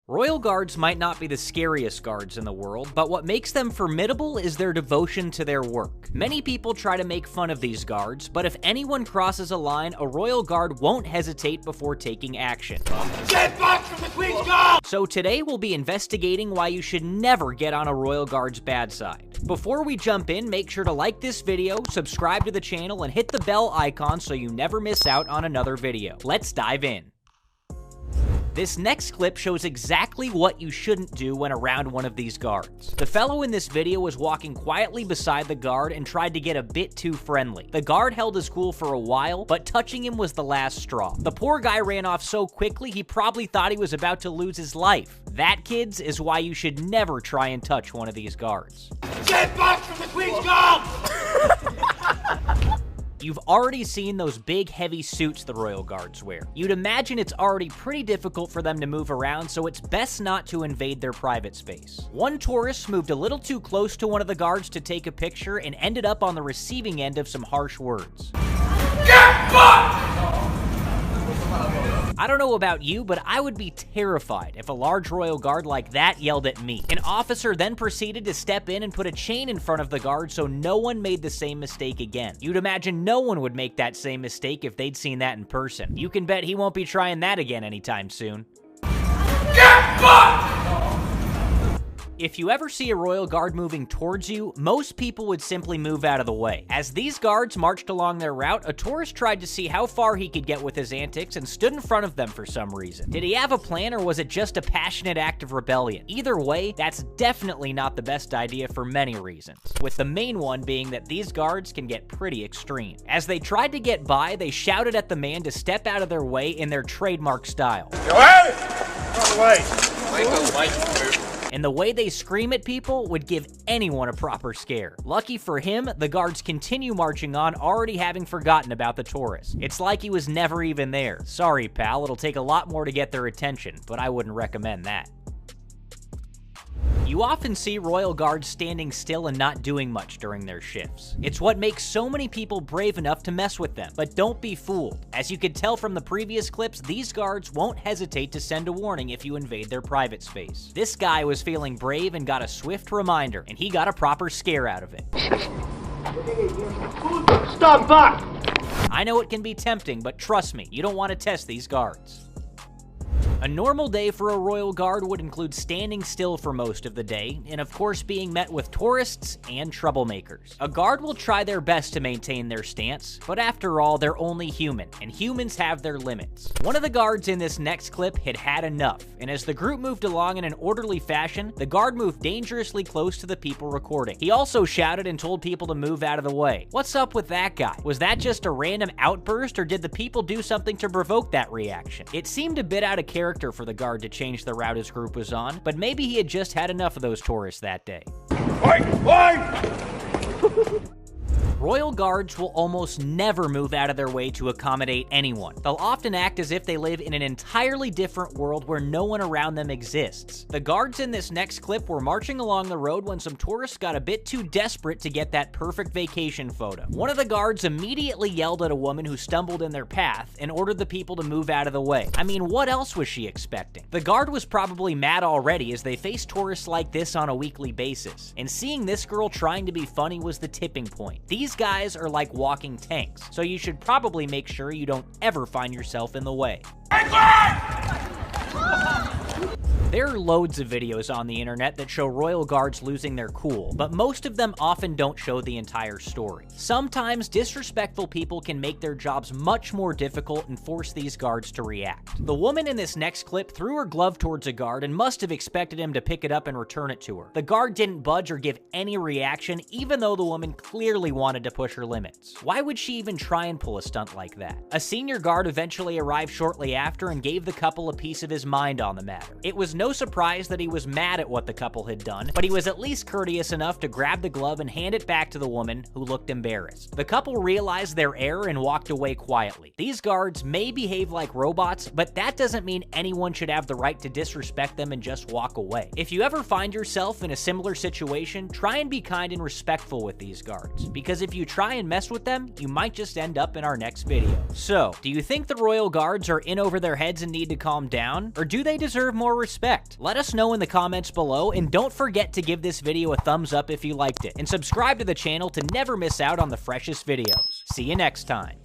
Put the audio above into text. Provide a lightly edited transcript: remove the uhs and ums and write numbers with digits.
Royal Guards might not be the scariest guards in the world, but what makes them formidable is their devotion to their work. Many people try to make fun of these guards, but if anyone crosses a line, a Royal Guard won't hesitate before taking action. Get back from the Queen's Guard! So today we'll be investigating why you should never get on a Royal Guard's bad side. Before we jump in, make sure to like this video, subscribe to the channel, and hit the bell icon so you never miss out on another video. Let's dive in. This next clip shows exactly what you shouldn't do when around one of these guards. The fellow in this video was walking quietly beside the guard and tried to get a bit too friendly. The guard held his cool for a while, but touching him was the last straw. The poor guy ran off so quickly he probably thought he was about to lose his life. That, kids, is why you should never try and touch one of these guards. Get back from the Queen's Guard! You've already seen those big, heavy suits the Royal Guards wear. You'd imagine it's already pretty difficult for them to move around, so it's best not to invade their private space. One tourist moved a little too close to one of the guards to take a picture and ended up on the receiving end of some harsh words. Get back! I don't know about you, but I would be terrified if a large Royal Guard like that yelled at me. An officer then proceeded to step in and put a chain in front of the guard so no one made the same mistake again. You'd imagine no one would make that same mistake if they'd seen that in person. You can bet he won't be trying that again anytime soon. Get back! If you ever see a Royal Guard moving towards you, most people would simply move out of the way. As these guards marched along their route, a tourist tried to see how far he could get with his antics and stood in front of them for some reason. Did he have a plan, or was it just a passionate act of rebellion? Either way, that's definitely not the best idea for many reasons, with the main one being that these guards can get pretty extreme. As they tried to get by, they shouted at the man to step out of their way in their trademark style. And the way they scream at people would give anyone a proper scare. Lucky for him, the guards continue marching on, already having forgotten about the tourist. It's like he was never even there. Sorry, pal, it'll take a lot more to get their attention, but I wouldn't recommend that. You often see Royal Guards standing still and not doing much during their shifts. It's what makes so many people brave enough to mess with them. But don't be fooled. As you could tell from the previous clips, these guards won't hesitate to send a warning if you invade their private space. This guy was feeling brave and got a swift reminder, and he got a proper scare out of it. Stand back! I know it can be tempting, but trust me, you don't want to test these guards. A normal day for a Royal Guard would include standing still for most of the day, and of course being met with tourists and troublemakers. A guard will try their best to maintain their stance, but after all, they're only human, and humans have their limits. One of the guards in this next clip had had enough, and as the group moved along in an orderly fashion, the guard moved dangerously close to the people recording. He also shouted and told people to move out of the way. What's up with that guy? Was that just a random outburst, or did the people do something to provoke that reaction? It seemed a bit out of character for the guard to change the route his group was on, but maybe he had just had enough of those tourists that day. Royal Guards will almost never move out of their way to accommodate anyone. They'll often act as if they live in an entirely different world where no one around them exists. The guards in this next clip were marching along the road when some tourists got a bit too desperate to get that perfect vacation photo. One of the guards immediately yelled at a woman who stumbled in their path and ordered the people to move out of the way. I mean, what else was she expecting? The guard was probably mad already as they face tourists like this on a weekly basis, and seeing this girl trying to be funny was the tipping point. These guys are like walking tanks, so you should probably make sure you don't ever find yourself in the way. There are loads of videos on the internet that show Royal Guards losing their cool, but most of them often don't show the entire story. Sometimes disrespectful people can make their jobs much more difficult and force these guards to react. The woman in this next clip threw her glove towards a guard and must have expected him to pick it up and return it to her. The guard didn't budge or give any reaction, even though the woman clearly wanted to push her limits. Why would she even try and pull a stunt like that? A senior guard eventually arrived shortly after and gave the couple a piece of his mind on the matter. It was no surprise that he was mad at what the couple had done, but he was at least courteous enough to grab the glove and hand it back to the woman, who looked embarrassed. The couple realized their error and walked away quietly. These guards may behave like robots, but that doesn't mean anyone should have the right to disrespect them and just walk away. If you ever find yourself in a similar situation, try and be kind and respectful with these guards, because if you try and mess with them, you might just end up in our next video. So, do you think the Royal Guards are in over their heads and need to calm down, or do they deserve more respect? expect? Let us know in the comments below, and don't forget to give this video a thumbs up if you liked it, and subscribe to the channel to never miss out on the freshest videos. See you next time.